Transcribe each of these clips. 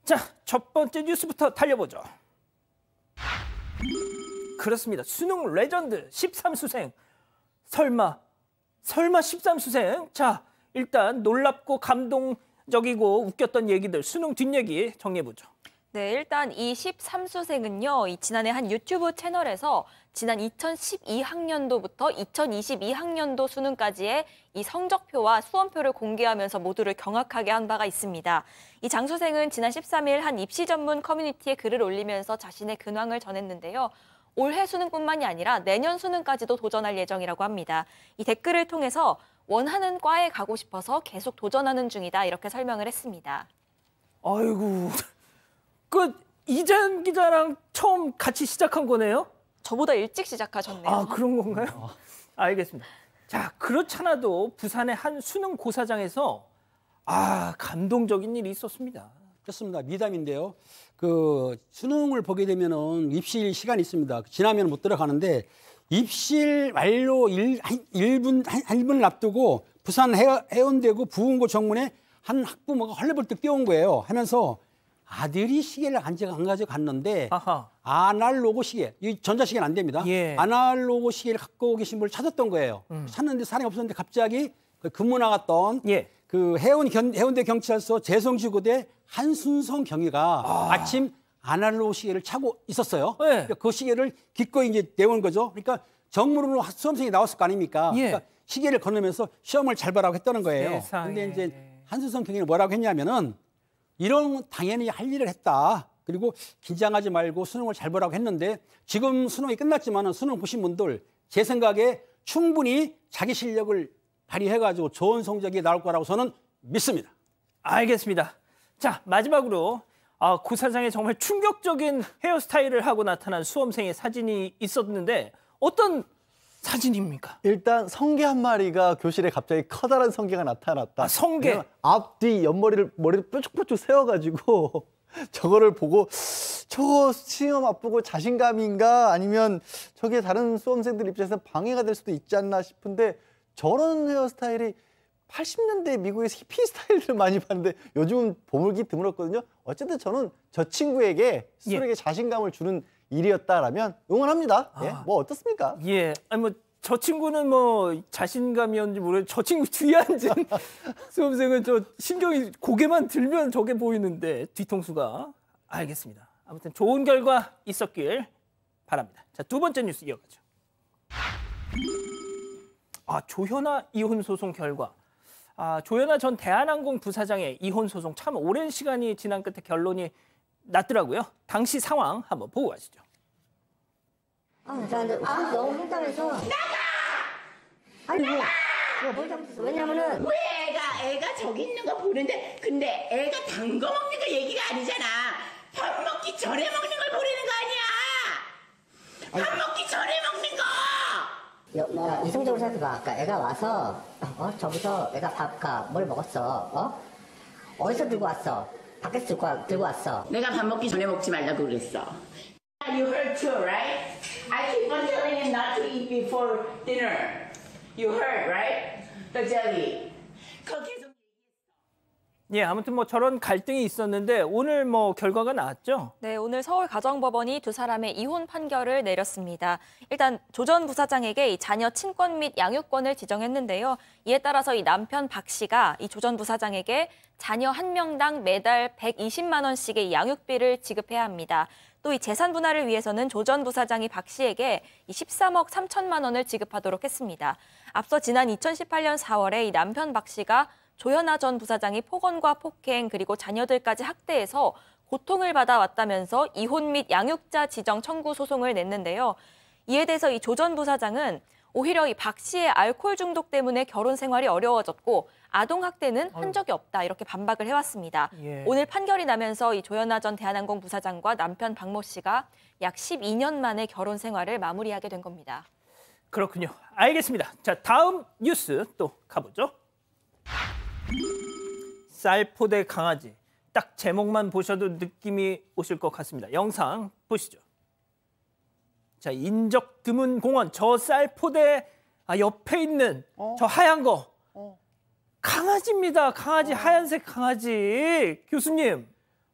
자, 첫 번째 뉴스부터 달려보죠. 그렇습니다. 수능 레전드 13수생. 설마 13수생? 자, 일단 놀랍고 감동적이고 웃겼던 얘기들, 수능 뒷얘기 정리해보죠. 네, 일단 이 13수생은요, 지난해 한 유튜브 채널에서 지난 2012학년도부터 2022학년도 수능까지의 이 성적표와 수험표를 공개하면서 모두를 경악하게 한 바가 있습니다. 이 장수생은 지난 13일 한 입시 전문 커뮤니티에 글을 올리면서 자신의 근황을 전했는데요. 올해 수능뿐만이 아니라 내년 수능까지도 도전할 예정이라고 합니다. 이 댓글을 통해서 원하는 과에 가고 싶어서 계속 도전하는 중이다, 이렇게 설명을 했습니다. 아이고, 이재현 기자랑 처음 같이 시작한 거네요? 저보다 일찍 시작하셨네요. 아, 그런 건가요? 알겠습니다. 자, 그렇잖아도 부산의 한 수능 고사장에서 감동적인 일이 있었습니다. 그렇습니다. 미담인데요. 수능을 보게 되면은 입시일 시간이 있습니다. 지나면 못 들어가는데 입시일 완료 1분을 앞두고 부산 해운대구 부흥고 정문에 한 학부모가 헐레벌떡 뛰어온 거예요. 하면서 아들이 시계를 안 가지고 갔는데 아날로그 시계, 이 전자시계는 안 됩니다. 예. 아날로그 시계를 갖고 계신 분을 찾았던 거예요. 찾는데 사람이 없었는데 갑자기 근무 나갔던 해운대 경찰서 재성지구대 한순성 경위가 아침 아날로그 시계를 차고 있었어요. 네. 그 시계를 기꺼이 이제 내온 거죠. 그러니까 정문으로 수험생이 나왔을 거 아닙니까? 예. 그러니까 시계를 건너면서 시험을 잘 보라고 했다는 거예요. 그런데 이제 한순성 경위는 뭐라고 했냐면은 이런 당연히 할 일을 했다. 그리고 긴장하지 말고 수능을 잘 보라고 했는데 지금 수능이 끝났지만 수능 보신 분들 제 생각에 충분히 자기 실력을 발휘해가지고 좋은 성적이 나올 거라고 저는 믿습니다. 알겠습니다. 자, 마지막으로 고사장에 정말 충격적인 헤어스타일을 하고 나타난 수험생의 사진이 있었는데 어떤 사진입니까? 일단 성게 한 마리가 교실에 갑자기 커다란 성게가 나타났다. 성게? 앞뒤 머리를 뾰족뾰족 세워가지고 저거를 보고 저거 시험 앞두고 자신감인가 아니면 저게 다른 수험생들 입장에서 방해가 될 수도 있지 않나 싶은데 저런 헤어스타일이 80년대 미국에서 히피 스타일을 많이 봤는데 요즘은 보물기 드물었거든요. 어쨌든 저는 저 친구에게 스스로에게 자신감을 주는 일이었다라면 응원합니다. 뭐 어떻습니까? 아니 저 친구는 자신감이었는지 모르겠는데 저 친구 뒤에 앉은 수험생은 저 신경이 고개만 들면 저게 보이는데 뒤통수가. 알겠습니다. 아무튼 좋은 결과 있었길 바랍니다. 자, 두 번째 뉴스 이어가죠. 조현아 이혼 소송 결과. 조현아 전 대한항공 부사장의 이혼 소송 참 오랜 시간이 지난 끝에 결론이 났더라고요. 당시 상황 한번 보고 가시죠. 근데 너무 힘들면서 나가! 아니 뭘 잘못했어? 왜냐면은 왜 애가 저기 있는 거 보는데 근데 애가 단 거 먹는 거 얘기가 아니잖아. 밥 먹기 전에 먹는 걸 보내는 거 아니야. 밥 먹기 전에 먹는 거. 이성적으로 생각해봐. 아까 애가 와서 저기서 애가 뭘 먹었어? 어디서 들고 왔어? 밖에서 들고 왔어. 내가 밥 먹기 전에 먹지 말라고 그랬어. You heard too, right? I keep on telling him not to eat before dinner. You heard, right? The jelly. 아무튼 저런 갈등이 있었는데 오늘 결과가 나왔죠? 네, 오늘 서울가정법원이 두 사람의 이혼 판결을 내렸습니다. 일단 조 전 부사장에게 이 자녀 친권 및 양육권을 지정했는데요. 이에 따라서 이 남편 박 씨가 이 조 전 부사장에게 자녀 한 명당 매달 120만 원씩의 양육비를 지급해야 합니다. 또 이 재산 분할을 위해서는 조 전 부사장이 박 씨에게 이 13억 3천만 원을 지급하도록 했습니다. 앞서 지난 2018년 4월에 이 남편 박 씨가 조현아 전 부사장이 폭언과 폭행 그리고 자녀들까지 학대해서 고통을 받아왔다면서 이혼 및 양육자 지정 청구 소송을 냈는데요. 이에 대해서 이 조 전 부사장은 오히려 이 박 씨의 알코올 중독 때문에 결혼 생활이 어려워졌고 아동 학대는 한 적이 없다, 이렇게 반박을 해왔습니다. 오늘 판결이 나면서 이 조현아 전 대한항공 부사장과 남편 박모 씨가 약 12년 만에 결혼 생활을 마무리하게 된 겁니다. 그렇군요. 알겠습니다. 자, 다음 뉴스 또 가보죠. 쌀포대 강아지. 딱 제목만 보셔도 느낌이 오실 것 같습니다. 영상 보시죠. 자, 인적 드문 공원, 저 쌀포대 옆에 있는 저 하얀 거 강아지입니다. 강아지, 하얀색 강아지. 교수님.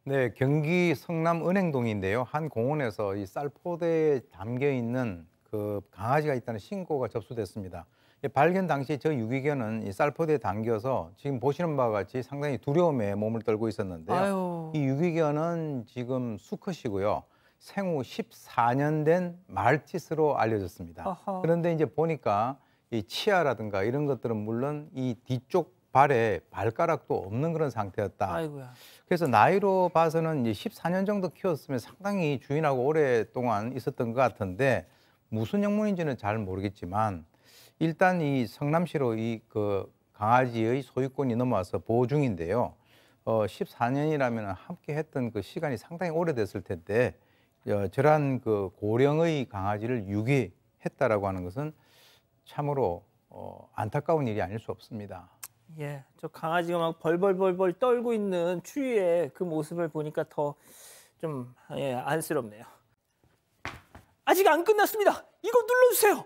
네, 경기 성남 은행동인데요. 한 공원에서 이 쌀포대에 담겨 있는 그 강아지가 있다는 신고가 접수됐습니다. 발견 당시 저 유기견은 이 쌀포대에 담겨서 지금 보시는 바와 같이 상당히 두려움에 몸을 떨고 있었는데요. 아유. 이 유기견은 지금 수컷이고요. 생후 14년 된 말티스로 알려졌습니다. 아하. 그런데 이제 보니까 이 치아라든가 이런 것들은 물론 이 뒤쪽 발에 발가락도 없는 그런 상태였다. 아이고야. 그래서 나이로 봐서는 이제 14년 정도 키웠으면 상당히 주인하고 오랫동안 있었던 것 같은데 무슨 영문인지는 잘 모르겠지만 일단 이 성남시로 이 그 강아지의 소유권이 넘어와서 보호 중인데요. 14년이라면 함께 했던 그 시간이 상당히 오래됐을 텐데 저런 그 고령의 강아지를 유기했다라고 하는 것은 참으로 안타까운 일이 아닐 수 없습니다. 예, 저 강아지가 막 벌벌벌벌 떨고 있는 추위에 그 모습을 보니까 더 좀 안쓰럽네요. 아직 안 끝났습니다. 이거 눌러주세요.